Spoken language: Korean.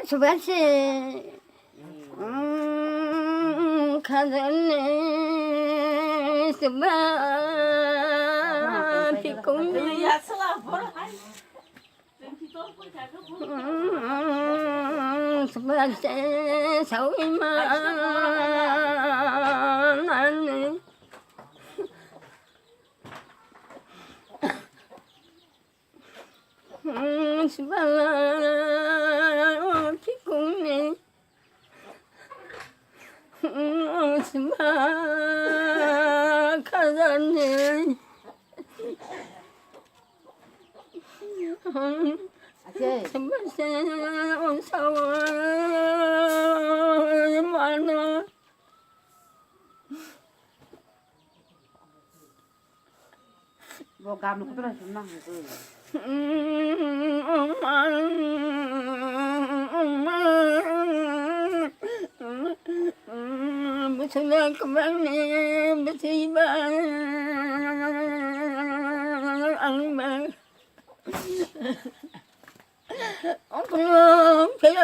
수고하시. 가졌네. 수바 비공네. 수바세 사위만 안네. 수바 비공네. 수바 가졌네. 수바세 사위 많아. Vô cam nó có rất là sung năng rồi. 무슨 그만해 무슨 말 그럼 배워